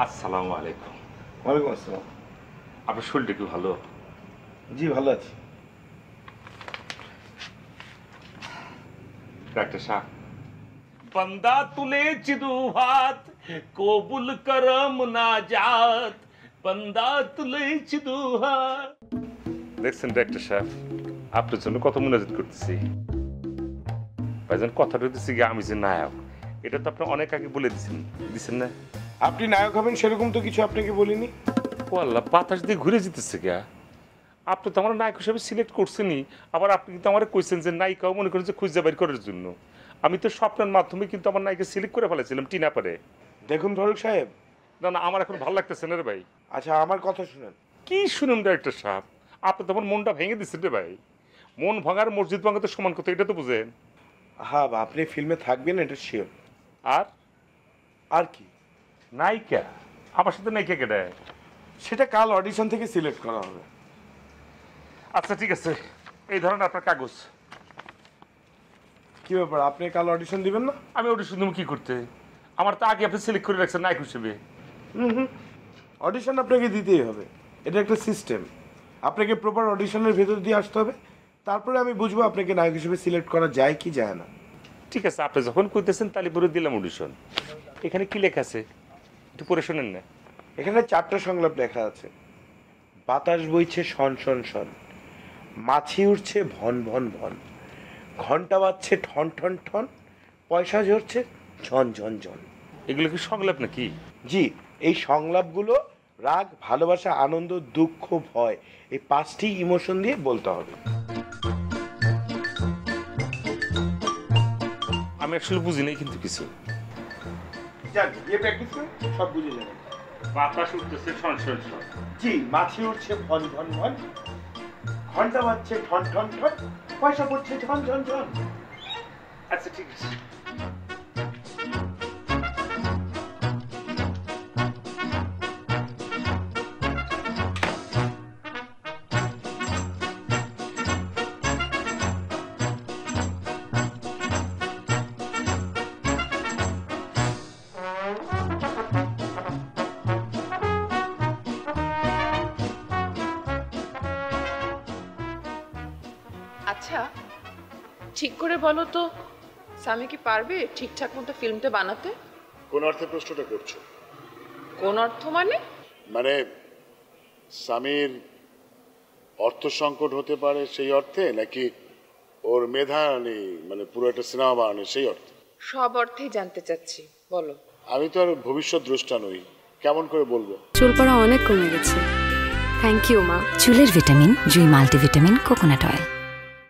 আসসালামু আলাইকুম। ওয়ালাইকুম আসসালাম। আপনার শরীরটা কি ভালো? জি ভালো আছি। ডাক্তার সাহেব, बंदा तुले चिदू हाथ कोबुल करम नाजात बंदा तुले चिदू हाथ। দেখছেন ডাক্তার সাহেব, আপনার জন্য কত মুনাজাত করতেছি। ভাইজান কথাটা হইতেছি কি, আমি যে নায়ক এটা তো আপনি অনেক আগে বলে দিছেন না? আপনি নায়ক হবেন সেরকম তো কিছু আপনাকে বলিনি। ও আল্লাহ, বাতাস দিয়ে ঘুরে যেতেছে গা। আপনি তো আমার নায়ক হিসেবে সিলেক্ট করছেনই, আবার আপনি কিন্তু আমার কইছেন যে নায়িকাও মনে করেন যে খুঁজে বের করার জন্য। আমি তো স্বপ্নের মাধ্যমে কিন্তু আমার নায়িকা সিলেক্ট করে ফেলেছিলাম টিনা পারে। দেখুন ফারুক সাহেব, না না, আমার এখন ভালো লাগতেছে না রে ভাই। আচ্ছা আমার কথা শুনেন। কি শুনুন ডাইরেক্টর সাহেব, আপনি তো আমার মনটা ভেঙে দিচ্ছেন রে ভাই। মন ভাঙার মসজিদ ভাঙা তো সমান কথা, এটা তো বুঝেন। হ্যাঁ আপনি ফিল্মে থাকবেন এটা শিওর। আর আর কি? নায়িকা? আমার সাথে নায়িকা কেটে? সেটা কাল অডিশন থেকে সিলেক্ট করা হবে। আচ্ছা ঠিক আছে, এই ধরনের আপনার কাগজ। কি ব্যাপার, আপনি কাল অডিশন দিবেন না? আমি ওটা শুনলাম কি করতে? আমার তো আগে আপনি সিলেক্ট করে রাখছেন নায়ক হিসেবে। অডিশন আপনাকে দিতেই হবে, এটা একটা সিস্টেম। আপনাকে প্রপার অডিশনের ভেতর দিয়ে আসতে হবে, তারপরে আমি বুঝবো আপনাকে নায়ক হিসেবে সিলেক্ট করা যায় কি যায় না। ঠিক আছে, আপনি যখন কইতেছেন তাহলে পরে দিলাম অডিশন। এখানে কি লেখা আছে একটু পড়ে শোনেন না? এখানে 4টা সংলাপ লেখা আছে। বাতাস বইছে শন শন শন, মাছি উঠছে ভন ভন ভন, ঘন্টা বাজছে ঠন ঠন ঠন, পয়সা ঝরছে ঝন ঝন ঝন। এগুলো কি সংলাপ নাকি? জি, এই সংলাপগুলো রাগ, ভালোবাসা, আনন্দ, দুঃখ, ভয়, এই 5টি ইমোশন দিয়ে বলতে হবে। আমি আসলে বুঝি নাই কিন্তু কিছু। যাক, গিয়ে প্র্যাকটিস করে সব বুঝে যাবেন। বাতাস উঠতেছে শন শন শন। জি, মাছি উঠছে ভন ভন ভন, ঘন্টা বাজছে ঠন ঠন ঠন, পয়সা পড়ছে ঝন ঝন ঝন। আচ্ছা ঠিক আছে। আচ্ছা ঠিক করে বলো তো, সামি কি পারবে ঠিকঠাক মতো ফিল্মটা বানাতে? কোন অর্থে প্রশ্নটা করছো? কোন অর্থ মানে? মানে স্বামীর অর্থ সংকট হতে পারে সেই অর্থে, নাকি ওর মেধা নেই মানে পুরো একটা সিনেমা বানানো সেই অর্থে? সব অর্থেই জানতে চাচ্ছি, বলো। আমি তো আর ভবিষ্যৎ দ্রষ্টা নই, কেমন করে বলবো? চুল পড়া অনেক কমে গেছে। থ্যাংক ইউ মা। চুলের ভিটামিন জুই মাল্টিভিটামিন কোকোনাট অয়েল।